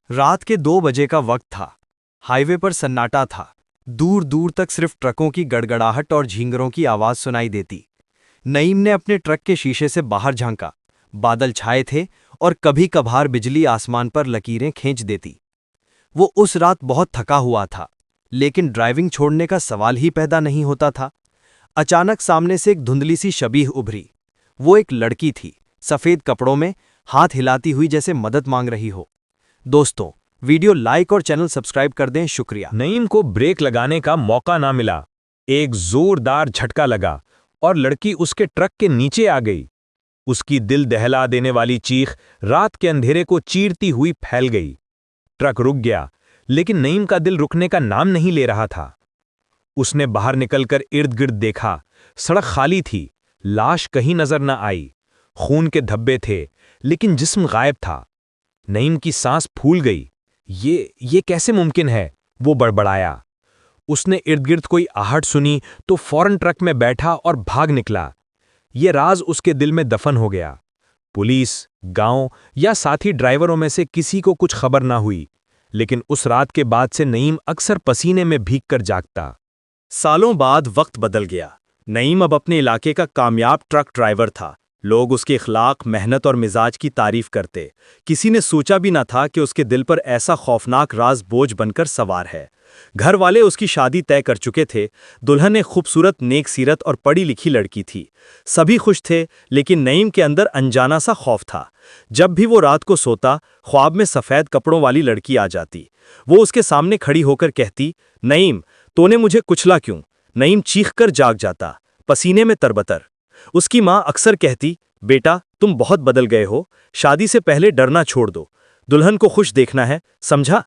रात के 2 बजे का वक्त था। हाईवे पर सन्नाटा था। दूर दूर तक सिर्फ ट्रकों की गड़गड़ाहट और झींगरों की आवाज सुनाई देती। नईम ने अपने ट्रक के शीशे से बाहर झांका। बादल छाए थे और कभी कभार बिजली आसमान पर लकीरें खींच देती। वो उस रात बहुत थका हुआ था, लेकिन ड्राइविंग छोड़ने का सवाल ही पैदा नहीं होता था। अचानक सामने से एक धुंधली सी शबीह उभरी। वो एक लड़की थी, सफेद कपड़ों में, हाथ हिलाती हुई जैसे मदद मांग रही हो। दोस्तों, वीडियो लाइक और चैनल सब्सक्राइब कर दें, शुक्रिया। नईम को ब्रेक लगाने का मौका ना मिला। एक जोरदार झटका लगा और लड़की उसके ट्रक के नीचे आ गई। उसकी दिल दहला देने वाली चीख रात के अंधेरे को चीरती हुई फैल गई। ट्रक रुक गया, लेकिन नईम का दिल रुकने का नाम नहीं ले रहा था। उसने बाहर निकलकर इर्द गिर्द देखा। सड़क खाली थी, लाश कहीं नजर न आई। खून के धब्बे थे, लेकिन जिस्म गायब था। नईम की सांस फूल गई। ये कैसे मुमकिन है? वो बड़बड़ाया। उसने इर्द गिर्द कोई आहट सुनी तो फौरन ट्रक में बैठा और भाग निकला। ये राज उसके दिल में दफन हो गया। पुलिस, गांव या साथी ड्राइवरों में से किसी को कुछ खबर ना हुई, लेकिन उस रात के बाद से नईम अक्सर पसीने में भीगकर जागता। सालों बाद वक्त बदल गया। नईम अब अपने इलाके का कामयाब ट्रक ड्राइवर था। लोग उसके इखलाक, मेहनत और मिजाज की तारीफ करते। किसी ने सोचा भी ना था कि उसके दिल पर ऐसा खौफनाक राज बोझ बनकर सवार है। घर वाले उसकी शादी तय कर चुके थे। दुल्हन एक खूबसूरत, नेक सीरत और पढ़ी लिखी लड़की थी। सभी खुश थे, लेकिन नईम के अंदर अनजाना सा खौफ था। जब भी वो रात को सोता, ख्वाब में सफ़ेद कपड़ों वाली लड़की आ जाती। वो उसके सामने खड़ी होकर कहती, नईम, तूने मुझे कुचला क्यों? नईम चीखकर जाग जाता, पसीने में तरबतर। उसकी माँ अक्सर कहती, बेटा, तुम बहुत बदल गए हो, शादी से पहले डरना छोड़ दो, दुल्हन को खुश देखना है, समझा?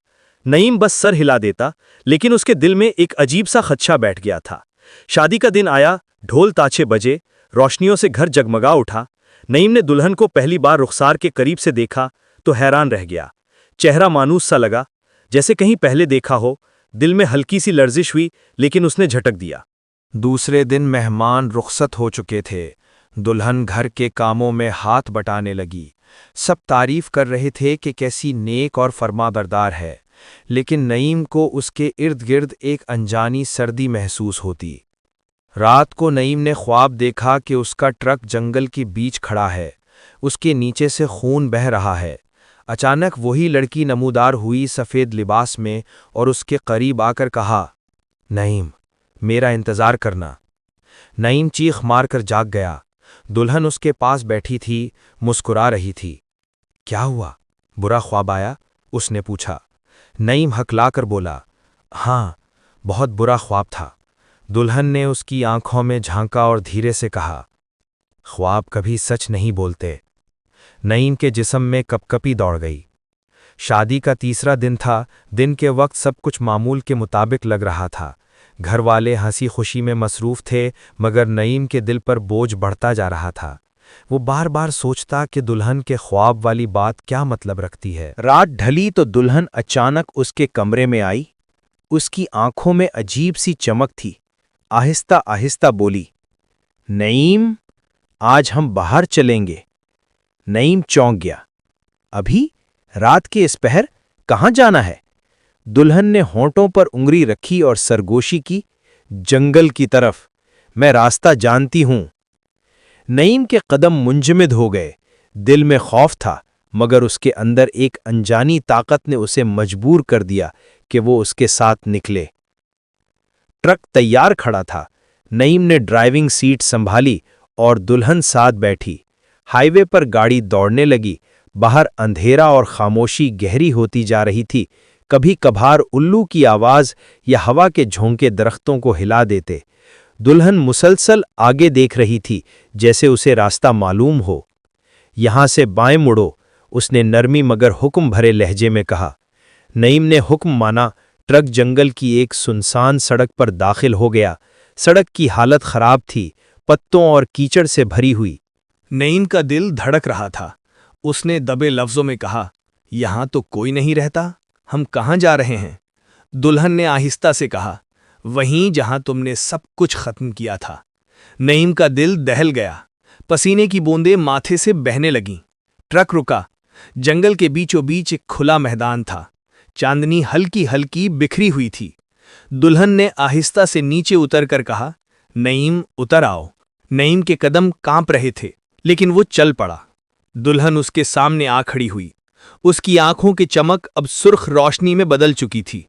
नईम बस सर हिला देता, लेकिन उसके दिल में एक अजीब सा खदशा बैठ गया था। शादी का दिन आया, ढोल ताशे बजे, रोशनियों से घर जगमगा उठा। नईम ने दुल्हन को पहली बार रुखसार के करीब से देखा तो हैरान रह गया। चेहरा मानूस सा लगा, जैसे कहीं पहले देखा हो। दिल में हल्की सी लर्जिश हुई, लेकिन उसने झटक दिया। दूसरे दिन मेहमान रुखसत हो चुके थे। दुल्हन घर के कामों में हाथ बटाने लगी। सब तारीफ कर रहे थे कि कैसी नेक और फरमाबरदार है, लेकिन नईम को उसके इर्द गिर्द एक अनजानी सर्दी महसूस होती। रात को नईम ने ख्वाब देखा कि उसका ट्रक जंगल के बीच खड़ा है, उसके नीचे से खून बह रहा है। अचानक वही लड़की नमूदार हुई, सफ़ेद लिबास में, और उसके करीब आकर कहा, नईम, मेरा इंतज़ार करना। नईम चीख मारकर जाग गया। दुल्हन उसके पास बैठी थी, मुस्कुरा रही थी। क्या हुआ? बुरा ख्वाब आया? उसने पूछा। नईम हकलाकर बोला, हाँ, बहुत बुरा ख्वाब था। दुल्हन ने उसकी आंखों में झांका और धीरे से कहा, ख्वाब कभी सच नहीं बोलते। नईम के जिस्म में कपकपी दौड़ गई। शादी का तीसरा दिन था। दिन के वक्त सब कुछ मामूल के मुताबिक लग रहा था। घर वाले हंसी खुशी में मसरूफ थे, मगर नईम के दिल पर बोझ बढ़ता जा रहा था। वो बार बार सोचता कि दुल्हन के ख्वाब वाली बात क्या मतलब रखती है। रात ढली तो दुल्हन अचानक उसके कमरे में आई। उसकी आंखों में अजीब सी चमक थी। आहिस्ता आहिस्ता बोली, नईम, आज हम बाहर चलेंगे। नईम चौंक गया। अभी? रात के इस पहर? कहाँ जाना है? दुल्हन ने होंठों पर उंगली रखी और सरगोशी की, जंगल की तरफ। मैं रास्ता जानती हूं। नईम के कदम मुंजमद हो गए। दिल में खौफ था, मगर उसके अंदर एक अनजानी ताकत ने उसे मजबूर कर दिया कि वो उसके साथ निकले। ट्रक तैयार खड़ा था। नईम ने ड्राइविंग सीट संभाली और दुल्हन साथ बैठी। हाईवे पर गाड़ी दौड़ने लगी। बाहर अंधेरा और खामोशी गहरी होती जा रही थी। कभी कभार उल्लू की आवाज या हवा के झोंके दरख्तों को हिला देते। दुल्हन मुसलसल आगे देख रही थी, जैसे उसे रास्ता मालूम हो। यहां से बाएं मुड़ो, उसने नरमी मगर हुक्म भरे लहजे में कहा। नईम ने हुक्म माना। ट्रक जंगल की एक सुनसान सड़क पर दाखिल हो गया। सड़क की हालत खराब थी, पत्तों और कीचड़ से भरी हुई। नईम का दिल धड़क रहा था। उसने दबे लफ्जों में कहा, यहां तो कोई नहीं रहता, हम कहां जा रहे हैं? दुल्हन ने आहिस्ता से कहा, वहीं जहां तुमने सब कुछ खत्म किया था। नईम का दिल दहल गया। पसीने की बूंदें माथे से बहने लगीं। ट्रक रुका। जंगल के बीचों बीच एक खुला मैदान था। चांदनी हल्की हल्की बिखरी हुई थी। दुल्हन ने आहिस्ता से नीचे उतरकर कहा, नईम उतर आओ। नईम के कदम कांप रहे थे, लेकिन वो चल पड़ा। दुल्हन उसके सामने आ खड़ी हुई। उसकी आंखों की चमक अब सुर्ख रोशनी में बदल चुकी थी।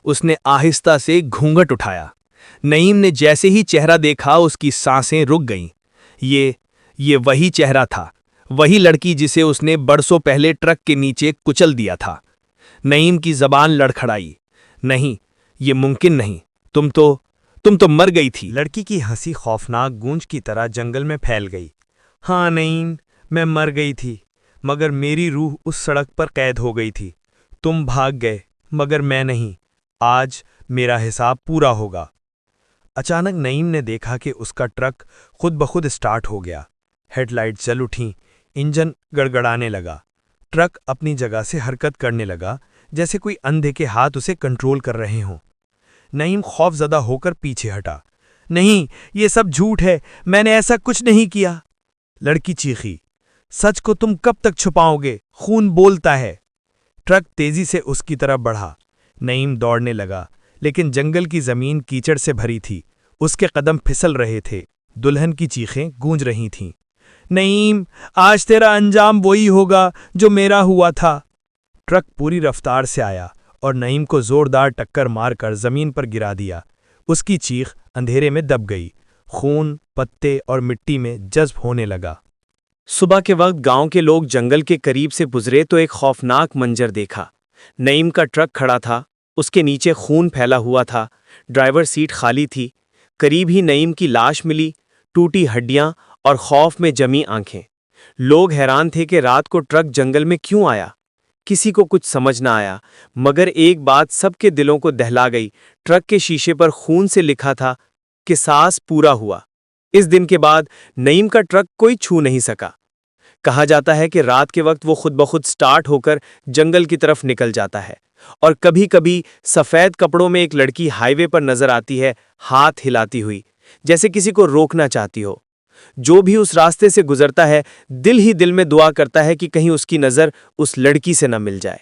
उसने आहिस्ता से घूंघट उठाया। नईम ने जैसे ही चेहरा देखा, उसकी सांसें रुक गईं। ये वही चेहरा था, वही लड़की जिसे उसने बरसों पहले ट्रक के नीचे कुचल दिया था। नईम की जबान लड़खड़ाई। नहीं, ये मुमकिन नहीं, तुम तो मर गई थी। लड़की की हंसी खौफनाक गूंज की तरह जंगल में फैल गई। हाँ नईम, मैं मर गई थी, मगर मेरी रूह उस सड़क पर कैद हो गई थी। तुम भाग गए, मगर मैं नहीं। आज मेरा हिसाब पूरा होगा। अचानक नईम ने देखा कि उसका ट्रक खुद ब खुद स्टार्ट हो गया। हेडलाइट जल उठीं, इंजन गड़गड़ाने लगा। ट्रक अपनी जगह से हरकत करने लगा, जैसे कोई अंधे के हाथ उसे कंट्रोल कर रहे हों। नईम खौफजदा होकर पीछे हटा। नहीं, ये सब झूठ है, मैंने ऐसा कुछ नहीं किया। लड़की चीखी, सच को तुम कब तक छुपाओगे? खून बोलता है। ट्रक तेजी से उसकी तरफ बढ़ा। नईम दौड़ने लगा, लेकिन जंगल की जमीन कीचड़ से भरी थी। उसके कदम फिसल रहे थे। दुल्हन की चीखें गूंज रही थीं। नईम, आज तेरा अंजाम वही होगा जो मेरा हुआ था। ट्रक पूरी रफ्तार से आया और नईम को जोरदार टक्कर मारकर जमीन पर गिरा दिया। उसकी चीख अंधेरे में दब गई। खून, पत्ते और मिट्टी में जज्ब होने लगा। सुबह के वक्त गांव के लोग जंगल के करीब से गुजरे तो एक खौफनाक मंजर देखा। नईम का ट्रक खड़ा था, उसके नीचे खून फैला हुआ था। ड्राइवर सीट खाली थी। करीब ही नईम की लाश मिली, टूटी हड्डियां और खौफ में जमी आंखें। लोग हैरान थे कि रात को ट्रक जंगल में क्यों आया। किसी को कुछ समझ ना आया, मगर एक बात सबके दिलों को दहला गई। ट्रक के शीशे पर खून से लिखा था कि सास पूरा हुआ। इस दिन के बाद नईम का ट्रक कोई छू नहीं सका। कहा जाता है कि रात के वक्त वो खुद ब खुद स्टार्ट होकर जंगल की तरफ निकल जाता है, और कभी कभी सफ़ेद कपड़ों में एक लड़की हाईवे पर नजर आती है, हाथ हिलाती हुई, जैसे किसी को रोकना चाहती हो। जो भी उस रास्ते से गुजरता है, दिल ही दिल में दुआ करता है कि कहीं उसकी नज़र उस लड़की से न मिल जाए।